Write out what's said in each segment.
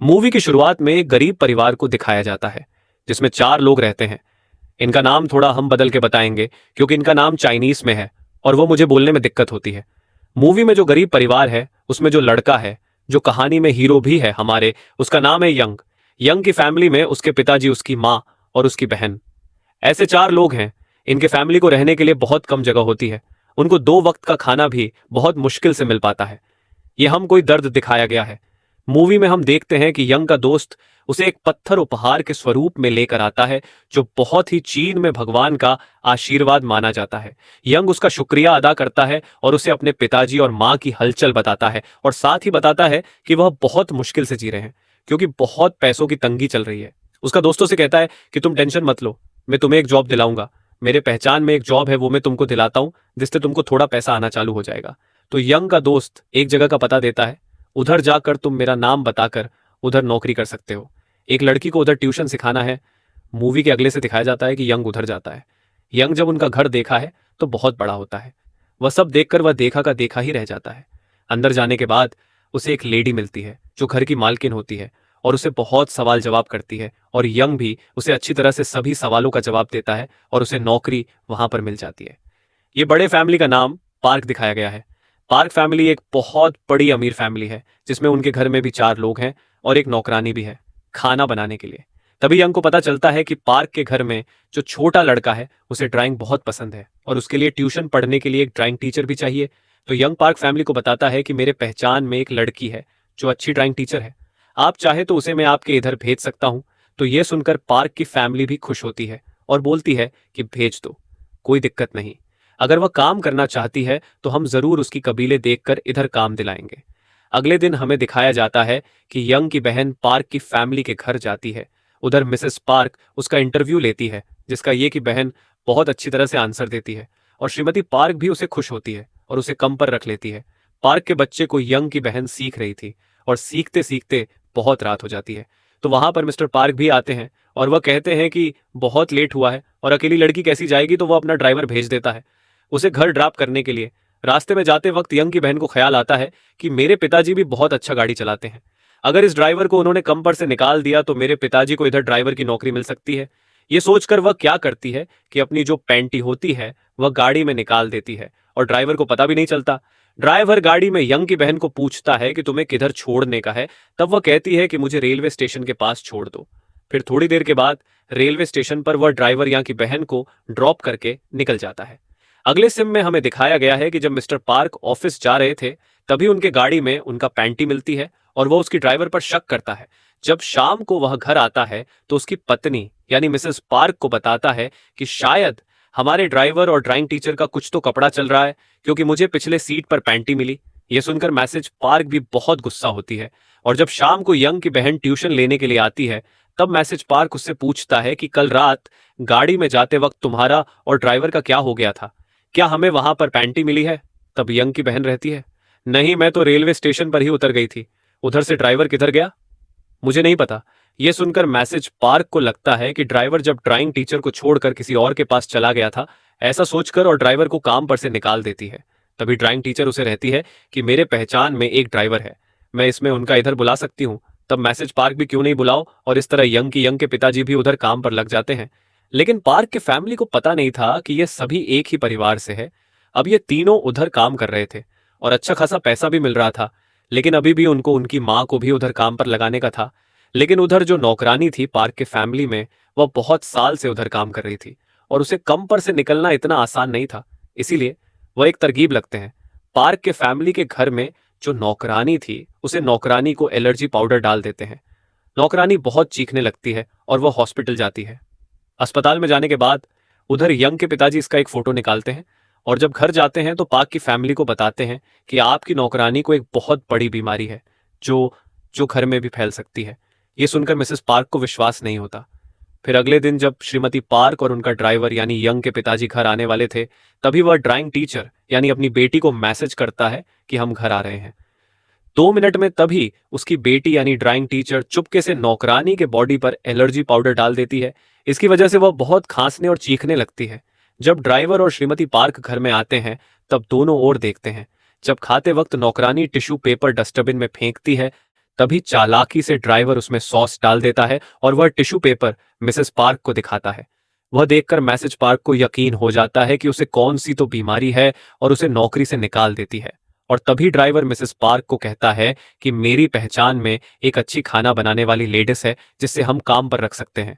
Movie की शुरुआत में एक गरीब परिवार को दिखाया जाता है जिसमें 4 लोग रहते हैं। इनका नाम थोड़ा हम बदल के बताएंगे क्योंकि इनका नाम चाइनीज में है और वो मुझे बोलने में दिक्कत होती है। मूवी में जो गरीब परिवार है उसमें जो लड़का है, जो कहानी में हीरो भी है हमारे, उसका नाम है यंग। यंग की फैमिली में उसके पिताजी, उसकी माँ और उसकी बहन, ऐसे 4 लोग हैं। इनके फैमिली को रहने के लिए बहुत कम जगह होती है। उनको 2 वक्त का खाना भी बहुत मुश्किल से मिल पाता है। ये हम कोई दर्द दिखाया गया है। मूवी में हम देखते हैं कि यंग का दोस्त उसे एक पत्थर उपहार के स्वरूप में लेकर आता है जो बहुत ही चीन में भगवान का आशीर्वाद माना जाता है। यंग उसका शुक्रिया अदा करता है और उसे अपने पिताजी और माँ की हलचल बताता है और साथ ही बताता है कि वह बहुत मुश्किल से जी रहे हैं क्योंकि बहुत पैसों की तंगी चल रही है। उसका दोस्तों से कहता है कि तुम टेंशन मत लो, मैं तुम्हें एक जॉब दिलाऊंगा। मेरे पहचान में एक जॉब है, वो मैं तुमको दिलाता हूं जिससे तुमको थोड़ा पैसा आना चालू हो जाएगा। तो यंग का दोस्त एक जगह का पता देता है, उधर जाकर तुम मेरा नाम बताकर उधर नौकरी कर सकते हो। एक लड़की को उधर ट्यूशन सिखाना है। मूवी के अगले से दिखाया जाता है कि यंग उधर जाता है। यंग जब उनका घर देखा है तो बहुत बड़ा होता है। वह सब देखकर वह देखा का देखा ही रह जाता है। अंदर जाने के बाद उसे एक लेडी मिलती है जो घर की मालकिन होती है और उसे बहुत सवाल जवाब करती है और यंग भी उसे अच्छी तरह से सभी सवालों का जवाब देता है और उसे नौकरी वहां पर मिल जाती है। ये बड़े फैमिली का नाम पार्क दिखाया गया है। पार्क फैमिली एक बहुत बड़ी अमीर फैमिली है जिसमें उनके घर में भी 4 लोग हैं और एक नौकरानी भी है खाना बनाने के लिए। तभी यंग को पता चलता है कि पार्क के घर में जो छोटा लड़का है उसे ड्राइंग बहुत पसंद है और उसके लिए ट्यूशन पढ़ने के लिए एक ड्राइंग टीचर भी चाहिए। तो यंग पार्क फैमिली को बताता है कि मेरे पहचान में एक लड़की है जो अच्छी ड्राइंग टीचर है, आप चाहे तो उसे मैं आपके इधर भेज सकता हूं। तो यह सुनकर पार्क की फैमिली भी खुश होती है और बोलती है कि भेज दो, कोई दिक्कत नहीं। अगर वह काम करना चाहती है तो हम जरूर उसकी कबीले देखकर इधर काम दिलाएंगे। अगले दिन हमें दिखाया जाता है कि यंग की बहन पार्क की फैमिली के घर जाती है। उधर मिसेस पार्क उसका इंटरव्यू लेती है जिसका ये कि बहन बहुत अच्छी तरह से आंसर देती है और श्रीमती पार्क भी उसे खुश होती है और उसे कम पर रख लेती है। पार्क के बच्चे को यंग की बहन सीख रही थी और सीखते सीखते बहुत रात हो जाती है। तो वहां पर मिस्टर पार्क भी आते हैं और वह कहते हैं कि बहुत लेट हुआ है और अकेली लड़की कैसी जाएगी, तो वह अपना ड्राइवर भेज देता है उसे घर ड्रॉप करने के लिए। रास्ते में जाते वक्त यंग की बहन को ख्याल आता है कि मेरे पिताजी भी बहुत अच्छा गाड़ी चलाते हैं, अगर इस ड्राइवर को उन्होंने कम पर से निकाल दिया तो मेरे पिताजी को इधर ड्राइवर की नौकरी मिल सकती है। ये सोचकर वह क्या करती है कि अपनी जो पैंटी होती है वह गाड़ी में निकाल देती है और ड्राइवर को पता भी नहीं चलता। ड्राइवर गाड़ी में यंग की बहन को पूछता है कि तुम्हें किधर छोड़ने का है, तब वह कहती है कि मुझे रेलवे स्टेशन के पास छोड़ दो। फिर थोड़ी देर के बाद रेलवे स्टेशन पर वह ड्राइवर यंग की बहन को ड्रॉप करके निकल जाता है। अगले सिम में हमें दिखाया गया है कि जब मिस्टर पार्क ऑफिस जा रहे थे तभी उनके गाड़ी में उनका पैंटी मिलती है और वह उसकी ड्राइवर पर शक करता है। जब शाम को वह घर आता है तो उसकी पत्नी यानी मिसेस पार्क को बताता है कि शायद हमारे ड्राइवर और ड्राइंग टीचर का कुछ तो कपड़ा चल रहा है क्योंकि मुझे पिछले सीट पर पैंटी मिली। यह सुनकर मैसेज पार्क भी बहुत गुस्सा होती है और जब शाम को यंग की बहन ट्यूशन लेने के लिए आती है तब मैसेज पार्क उससे पूछता है कि कल रात गाड़ी में जाते वक्त तुम्हारा और ड्राइवर का क्या हो गया था, क्या हमें वहां पर पैंटी मिली है? तब यंग की बहन रहती है, नहीं, मैं तो रेलवे स्टेशन पर ही उतर गई थी, उधर से ड्राइवर किधर गया मुझे नहीं पता। यह सुनकर मैसेज पार्क को लगता है कि ड्राइवर जब ड्राइंग टीचर को छोड़कर किसी और के पास चला गया था, ऐसा सोचकर, और ड्राइवर को काम पर से निकाल देती है। तभी ड्राइंग टीचर उसे रहती है कि मेरे पहचान में एक ड्राइवर है, मैं इसमें उनका इधर बुला सकती हूँ। तब मैसेज पार्क भी क्यों नहीं बुलाओ, और इस तरह यंग के पिताजी भी उधर काम पर लग जाते हैं। लेकिन पार्क के फैमिली को पता नहीं था कि ये सभी एक ही परिवार से है। अब ये तीनों उधर काम कर रहे थे और अच्छा खासा पैसा भी मिल रहा था, लेकिन अभी भी उनको उनकी माँ को भी उधर काम पर लगाने का था। लेकिन उधर जो नौकरानी थी पार्क के फैमिली में, वह बहुत साल से उधर काम कर रही थी और उसे कम पर से निकलना इतना आसान नहीं था, इसीलिए वह एक तरकीब लगते हैं। पार्क के फैमिली के घर में जो नौकरानी थी उसे नौकरानी को एलर्जी पाउडर डाल देते हैं। नौकरानी बहुत चीखने लगती है और वह हॉस्पिटल जाती है। अस्पताल में जाने के बाद उधर यंग के पिताजी इसका एक फोटो निकालते हैं और जब घर जाते हैं तो पार्क की फैमिली को बताते हैं कि आपकी नौकरानी को एक बहुत बड़ी बीमारी है जो जो घर में भी फैल सकती है। ये सुनकर मिसेस पार्क को विश्वास नहीं होता। फिर अगले दिन जब श्रीमती पार्क और उनका ड्राइवर यानी यंग के पिताजी घर आने वाले थे, तभी वह ड्राइंग टीचर यानी अपनी बेटी को मैसेज करता है कि हम घर आ रहे हैं। 2 मिनट में तभी उसकी बेटी यानी ड्राइंग टीचर चुपके से नौकरानी के बॉडी पर एलर्जी पाउडर डाल देती है। इसकी वजह से वह बहुत खांसने और चीखने लगती है। जब ड्राइवर और श्रीमती पार्क घर में आते हैं तब दोनों ओर देखते हैं। जब खाते वक्त नौकरानी टिश्यू पेपर डस्टबिन में फेंकती है तभी चालाकी से ड्राइवर उसमें सॉस डाल देता है और वह टिश्यू पेपर मिसेस पार्क को दिखाता है। वह देखकर मैसेज पार्क को यकीन हो जाता है कि उसे कौन सी तो बीमारी है और उसे नौकरी से निकाल देती है। और तभी ड्राइवर मिसेस पार्क को कहता है कि मेरी पहचान में एक अच्छी खाना बनाने वाली लेडीज है जिससे हम काम पर रख सकते हैं।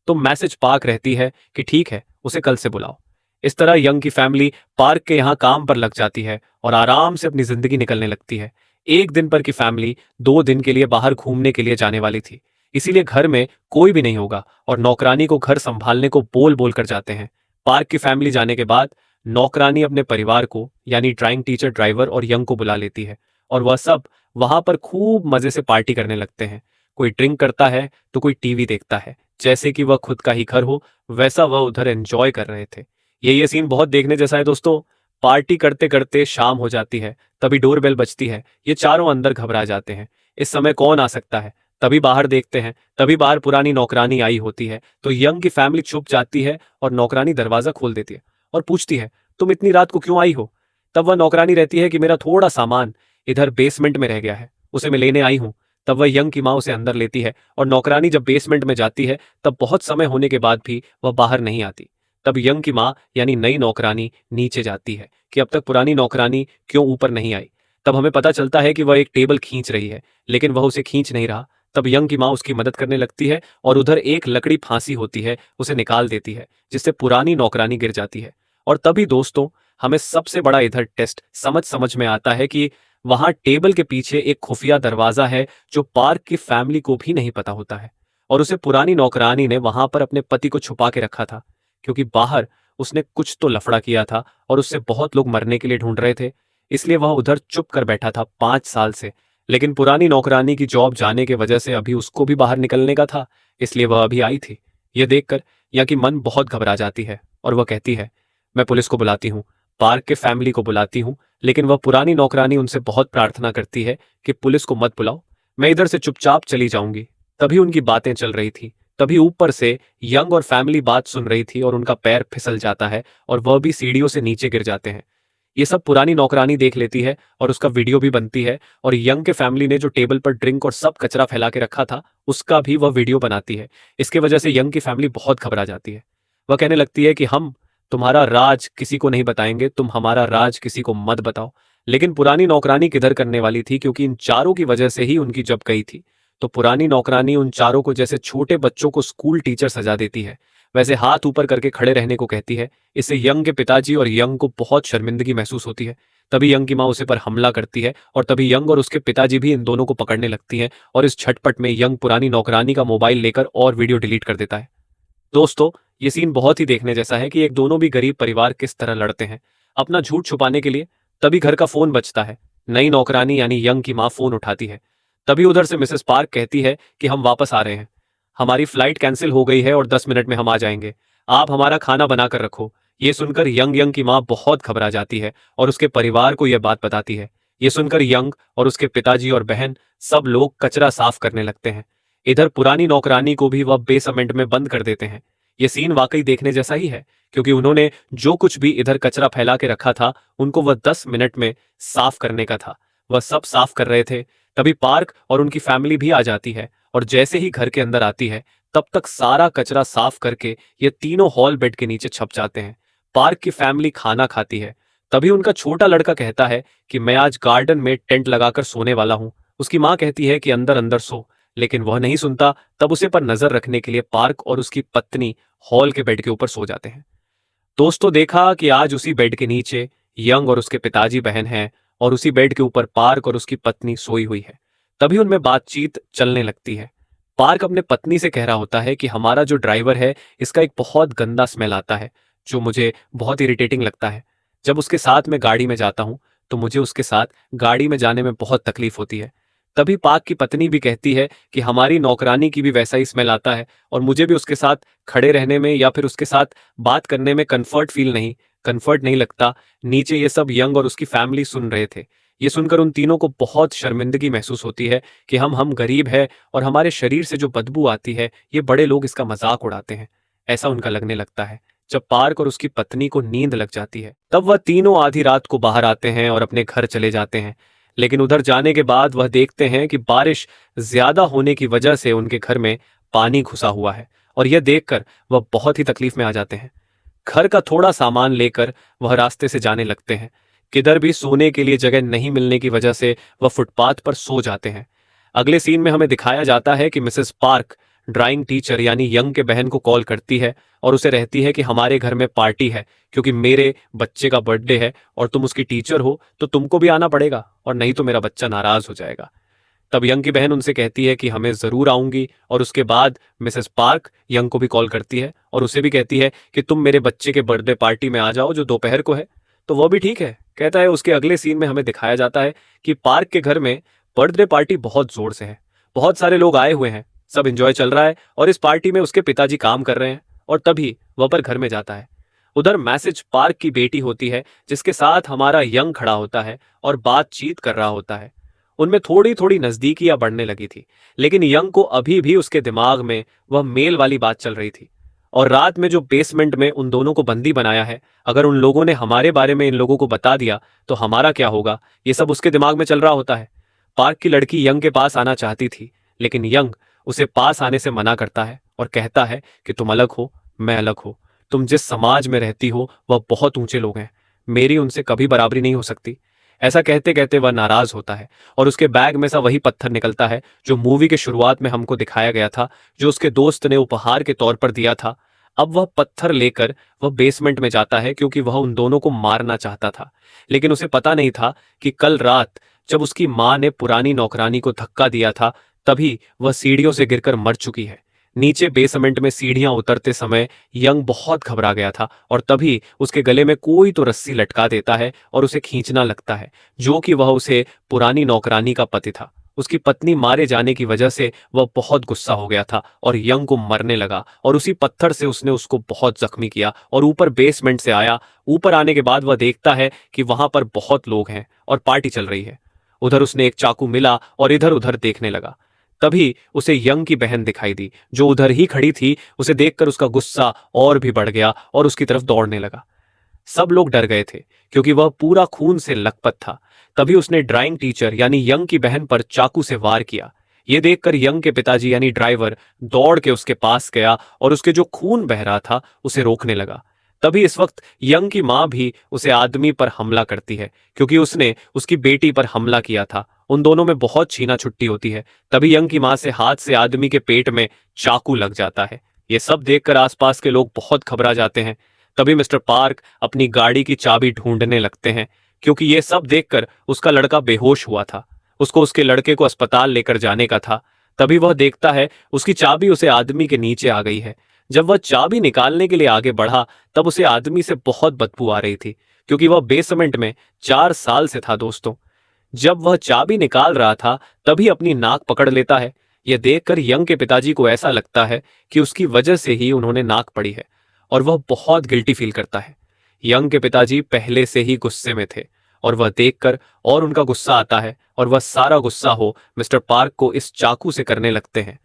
तो मैसेज पार्क रहती है कि ठीक है, उसे कल से बुलाओ। इस तरह यंग की फैमिली पार्क के यहाँ काम पर लग जाती है और आराम से अपनी जिंदगी निकलने लगती है। एक दिन पर की फैमिली 2 दिन के लिए बाहर घूमने के लिए जाने वाली थी, इसीलिए घर में कोई भी नहीं होगा और नौकरानी को घर संभालने को बोल बोल कर जाते हैं। पार्क की फैमिली जाने के बाद नौकरानी अपने परिवार को यानी ड्राइंग टीचर, ड्राइवर और यंग को बुला लेती है और वह सब वहां पर खूब मजे से पार्टी करने लगते हैं। कोई ड्रिंक करता है तो कोई टीवी देखता है, जैसे कि वह खुद का ही घर हो वैसा वह उधर एंजॉय कर रहे थे। ये सीन बहुत देखने जैसा है दोस्तों। पार्टी करते करते शाम हो जाती है, तभी डोरबेल बजती है। ये चारों अंदर घबरा जाते हैं, इस समय कौन आ सकता है। तभी बाहर देखते हैं, तभी बाहर पुरानी नौकरानी आई होती है। तो यंग की फैमिली छुप जाती है और नौकरानी दरवाजा खोल देती है और पूछती है, तुम इतनी रात को क्यों आई हो? तब वह नौकरानी रहती है कि मेरा थोड़ा सामान इधर बेसमेंट में रह गया है, उसे मैं लेने आई हूं। तब वह यंग की माँ उसे अंदर लेती है और नौकरानी जब बेसमेंट में जाती है तब बहुत समय होने के बाद भी वह बाहर नहीं आती। तब यंग की माँ यानी नई नौकरानी नीचे जाती है कि अब तक पुरानी नौकरानी क्यों ऊपर नहीं आई। तब हमें पता चलता है कि वह एक टेबल खींच रही है, लेकिन वह उसे खींच नहीं रहा। तब यंग की माँ उसकी मदद करने लगती है और उधर एक लकड़ी फांसी होती है, उसे निकाल देती है, जिससे पुरानी नौकरानी गिर जाती है। और तभी दोस्तों हमें सबसे बड़ा इधर टेस्ट समझ समझ में आता है कि वहां टेबल के पीछे एक खुफिया दरवाजा है जो पार्क की फैमिली को भी नहीं पता होता है। और उसे पुरानी नौकरानी ने वहां पर अपने पति को छुपा के रखा था, क्योंकि बाहर उसने कुछ तो लफड़ा किया था और उससे बहुत लोग मरने के लिए ढूंढ रहे थे। इसलिए वह उधर चुप कर बैठा था 5 साल से। लेकिन पुरानी नौकरानी की जॉब जाने की वजह से अभी उसको भी बाहर निकलने का था, इसलिए वह अभी आई थी। यह देखकर यहाँ की मन बहुत घबरा जाती है और वह कहती है, मैं पुलिस को बुलाती हूँ, पार्क के फैमिली को बुलाती हूँ। लेकिन वह पुरानी नौकरानी उनसे बहुत प्रार्थना करती है कि पुलिस को मत बुलाओ, मैं इधर से चुपचाप चली जाऊंगी। तभी उनकी बातें चल रही थी, तभी ऊपर से यंग और फैमिली बात सुन रही थी और उनका पैर फिसल जाता है और वह भी सीढ़ियों से नीचे गिर जाते हैं। ये सब पुरानी नौकरानी देख लेती है और उसका वीडियो भी बनती है और यंग के फैमिली ने जो टेबल पर ड्रिंक और सब कचरा फैला के रखा था उसका भी वह वीडियो बनाती है। इसके वजह से यंग की फैमिली बहुत घबरा जाती है। वह कहने लगती है कि हम तुम्हारा राज किसी को नहीं बताएंगे, तुम हमारा राज किसी को मत बताओ। लेकिन पुरानी नौकरानी किधर करने वाली थी, क्योंकि इन चारों की वजह से ही उनकी जब गई थी। तो पुरानी नौकरानी उन चारों को जैसे छोटे बच्चों को स्कूल टीचर सजा देती है वैसे हाथ ऊपर करके खड़े रहने को कहती है। इससे यंग के पिताजी और यंग को बहुत शर्मिंदगी महसूस होती है। तभी यंग की माँ उसे पर हमला करती है और तभी यंग और उसके पिताजी भी इन दोनों को पकड़ने लगती हैं और इस झटपट में यंग पुरानी नौकरानी का मोबाइल लेकर और वीडियो डिलीट कर देता है। दोस्तों ये सीन बहुत ही देखने जैसा है कि एक दोनों भी गरीब परिवार किस तरह लड़ते हैं अपना झूठ छुपाने के लिए। तभी घर का फोन बजता है। नई नौकरानी यानी यंग की माँ फोन उठाती है। तभी उधर से मिसेस पार्क कहती है कि हम वापस आ रहे हैं, हमारी फ्लाइट कैंसिल हो गई है और 10 मिनट में हम आ जाएंगे, आप हमारा खाना बनाकर रखो। ये सुनकर यंग यंग की माँ बहुत घबरा जाती है और उसके परिवार को यह बात बताती है। ये सुनकर यंग और उसके पिताजी और बहन सब लोग कचरा साफ करने लगते हैं। इधर पुरानी नौकरानी को भी वह बेसमेंट में बंद कर देते हैं। ये सीन वाकई देखने जैसा ही है, क्योंकि उन्होंने जो कुछ भी इधर कचरा फैला के रखा था उनको वह 10 मिनट में साफ करने का था। वह सब साफ कर रहे थे। तभी पार्क और उनकी फैमिली भी आ जाती है और जैसे ही घर के अंदर आती है तब तक सारा कचरा साफ करके ये तीनों हॉल बेड के नीचे छप जाते हैं। पार्क की फैमिली खाना खाती है। तभी उनका छोटा लड़का कहता है कि मैं आज गार्डन में टेंट लगाकर सोने वाला हूं। उसकी माँ कहती है कि अंदर अंदर सो, लेकिन वह नहीं सुनता। तब उसे पर नजर रखने के लिए पार्क और उसकी पत्नी हॉल के बेड के ऊपर सो जाते हैं। दोस्तों देखा कि आज उसी बेड के नीचे यंग और उसके पिताजी बहन हैं और उसी बेड के ऊपर पार्क और उसकी पत्नी सोई हुई है। तभी उनमें बातचीत चलने लगती है। पार्क अपने पत्नी से कह रहा होता है कि हमारा जो ड्राइवर है इसका एक बहुत गंदा स्मेल आता है जो मुझे बहुत इरिटेटिंग लगता है। जब उसके साथ मैं गाड़ी में जाता हूँ तो मुझे उसके साथ गाड़ी में जाने में बहुत तकलीफ होती है। तभी पार्क की पत्नी भी कहती है कि हमारी नौकरानी की भी वैसा ही स्मेल आता है और मुझे भी उसके साथ खड़े रहने में या फिर उसके साथ बात करने में कंफर्ट नहीं लगता। नीचे ये सब यंग और उसकी फैमिली सुन रहे थे। ये सुनकर उन तीनों को बहुत शर्मिंदगी महसूस होती है कि हम गरीब है और हमारे शरीर से जो बदबू आती है ये बड़े लोग इसका मजाक उड़ाते हैं, ऐसा उनका लगने लगता है। जब पार्क और उसकी पत्नी को नींद लग जाती है तब वह तीनों आधी रात को बाहर आते हैं और अपने घर चले जाते हैं। लेकिन उधर जाने के बाद वह देखते हैं कि बारिश ज्यादा होने की वजह से उनके घर में पानी घुसा हुआ है, और यह देखकर वह बहुत ही तकलीफ में आ जाते हैं। घर का थोड़ा सामान लेकर वह रास्ते से जाने लगते हैं। किधर भी सोने के लिए जगह नहीं मिलने की वजह से वह फुटपाथ पर सो जाते हैं। अगले सीन में हमें दिखाया जाता है कि मिसेस पार्क ड्राइंग टीचर यानी यंग के बहन को कॉल करती है और उसे रहती है कि हमारे घर में पार्टी है क्योंकि मेरे बच्चे का बर्थडे है और तुम उसकी टीचर हो तो तुमको भी आना पड़ेगा, और नहीं तो मेरा बच्चा नाराज हो जाएगा। तब यंग की बहन उनसे कहती है कि हमें जरूर आऊंगी, और उसके बाद मिसेस पार्क यंग को भी कॉल करती है और उसे भी कहती है कि तुम मेरे बच्चे के बर्थडे पार्टी में आ जाओ जो दोपहर को है। तो वह भी ठीक है कहता है। उसके अगले सीन में हमें दिखाया जाता है कि पार्क के घर में बर्थडे पार्टी बहुत जोर से है, बहुत सारे लोग आए हुए हैं, सब एंजॉय चल रहा है और इस पार्टी में उसके पिताजी काम कर रहे हैं, और तभी वह पर घर में जाता है। उधर मैसेज पार्क की बेटी होती है जिसके साथ हमारा यंग खड़ा होता है और बातचीत कर रहा होता है। उनमें थोड़ी थोड़ी नजदीकियां बढ़ने लगी थी, लेकिन यंग को अभी भी उसके दिमाग में वह मेल वाली बात चल रही थी। और रात में जो बेसमेंट में उन दोनों को बंदी बनाया है, अगर उन लोगों ने हमारे बारे में इन लोगों को बता दिया तो हमारा क्या होगा, ये सब उसके दिमाग में चल रहा होता है। पार्क की लड़की यंग के पास आना चाहती थी, लेकिन यंग उसे पास आने से मना करता है और कहता है कि तुम अलग हो, मैं अलग हो, तुम जिस समाज में रहती हो वह बहुत ऊंचे लोग हैं, मेरी उनसे कभी बराबरी नहीं हो सकती। ऐसा कहते कहते वह नाराज होता है और उसके बैग में सा वही पत्थर निकलता है जो मूवी के शुरुआत में हमको दिखाया गया था, जो उसके दोस्त ने उपहार के तौर पर दिया था। अब वह पत्थर लेकर वह बेसमेंट में जाता है क्योंकि वह उन दोनों को मारना चाहता था, लेकिन उसे पता नहीं था कि कल रात जब उसकी मां ने पुरानी नौकरानी को धक्का दिया था तभी वह सीढ़ियों से गिरकर मर चुकी है। नीचे बेसमेंट में सीढ़ियां उतरते समय यंग बहुत घबरा गया था और तभी उसके गले में कोई तो रस्सी लटका देता है और उसे खींचना लगता है, जो कि वह उसे पुरानी नौकरानी का पति था। उसकी पत्नी मारे जाने की वजह से वह बहुत गुस्सा हो गया था और यंग को मरने लगा, और उसी पत्थर से उसने उसको बहुत जख्मी किया और ऊपर बेसमेंट से आया। ऊपर आने के बाद वह देखता है कि वहां पर बहुत लोग हैं और पार्टी चल रही है। उधर उसने एक चाकू मिला और इधर उधर देखने लगा। तभी उसे यंग की बहन दिखाई दी जो उधर ही खड़ी थी। उसे देखकर उसका गुस्सा और भी बढ़ गया और उसकी तरफ दौड़ने लगा। सब लोग डर गए थे क्योंकि वह पूरा खून से लथपथ था। तभी उसने ड्राइंग टीचर यानी यंग की बहन पर चाकू से वार किया। यह देखकर यंग के पिताजी यानी ड्राइवर दौड़ के उसके पास गया और उसके जो खून बह रहा था उसे रोकने लगा। तभी इस वक्त यंग की मां भी उसे आदमी पर हमला करती है क्योंकि उसने उसकी बेटी पर हमला किया था। उन दोनों में बहुत छीना छुट्टी होती है। तभी यंग की मां से हाथ से आदमी के पेट में चाकू लग जाता है। ये सब देखकर आसपास के लोग बहुत घबरा जाते हैं। तभी मिस्टर पार्क अपनी गाड़ी की चाबी ढूंढने लगते हैं क्योंकि ये सब देखकर उसका लड़का बेहोश हुआ था। उसको उसके लड़के को अस्पताल लेकर जाने का था। तभी वह देखता है उसकी चाबी उसे आदमी के नीचे आ गई है। जब वह चाबी निकालने के लिए आगे बढ़ा तब उसे आदमी से बहुत बदबू आ रही थी क्योंकि वह बेसमेंट में 4 साल से था। दोस्तों, जब वह चाबी निकाल रहा था तभी अपनी नाक पकड़ लेता है। यह देखकर यंग के पिताजी को ऐसा लगता है कि उसकी वजह से ही उन्होंने नाक पड़ी है और वह बहुत गिल्टी फील करता है। यंग के पिताजी पहले से ही गुस्से में थे और वह देखकर और उनका गुस्सा आता है और वह सारा गुस्सा हो मिस्टर पार्क को इस चाकू से करने लगते हैं।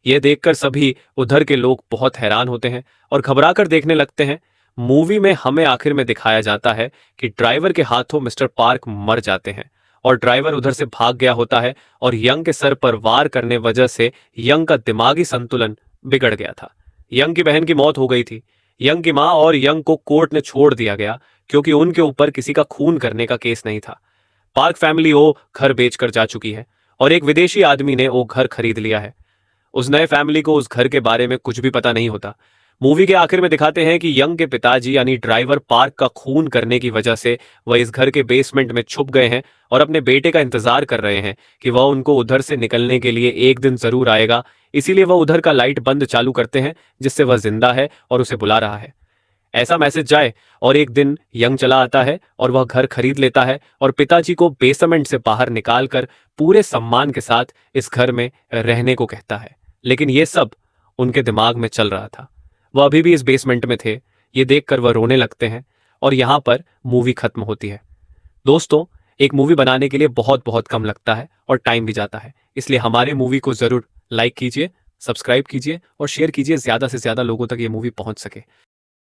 यह देखकर सभी उधर के लोग बहुत हैरान होते हैं और घबराकर देखने लगते हैं। मूवी में हमें आखिर में दिखाया जाता है कि ड्राइवर के हाथों मिस्टर पार्क मर जाते हैं और ड्राइवर उधर से भाग गया होता है और यंग के सर पर वार करने वजह से यंग का दिमागी संतुलन बिगड़ गया था। यंग की बहन की मौत हो गई थी। यंग की मां और यंग को कोर्ट ने छोड़ दिया गया क्योंकि उनके ऊपर किसी का खून करने का केस नहीं था। पार्क फैमिली वो घर बेचकर जा चुकी है और एक विदेशी आदमी ने वो घर खरीद लिया है। उस नए फैमिली को उस घर के बारे में कुछ भी पता नहीं होता। मूवी के आखिर में दिखाते हैं कि यंग के पिताजी यानी ड्राइवर पार्क का खून करने की वजह से वह इस घर के बेसमेंट में छुप गए हैं और अपने बेटे का इंतजार कर रहे हैं कि वह उनको उधर से निकलने के लिए एक दिन जरूर आएगा। इसीलिए वह उधर का लाइट बंद चालू करते हैं जिससे वह जिंदा है और उसे बुला रहा है। ऐसा मैसेज जाए और एक दिन यंग चला आता है और वह घर खरीद लेता है और पिताजी को बेसमेंट से बाहर निकालकर पूरे सम्मान के साथ इस घर में रहने को कहता है। लेकिन यह सब उनके दिमाग में चल रहा था। वह अभी भी इस बेसमेंट में थे। ये देखकर वह रोने लगते हैं और यहां पर मूवी खत्म होती है। दोस्तों, एक मूवी बनाने के लिए बहुत बहुत कम लगता है और टाइम भी जाता है, इसलिए हमारे मूवी को जरूर लाइक कीजिए, सब्सक्राइब कीजिए और शेयर कीजिए, ज्यादा से ज्यादा लोगों तक ये मूवी पहुंच सके।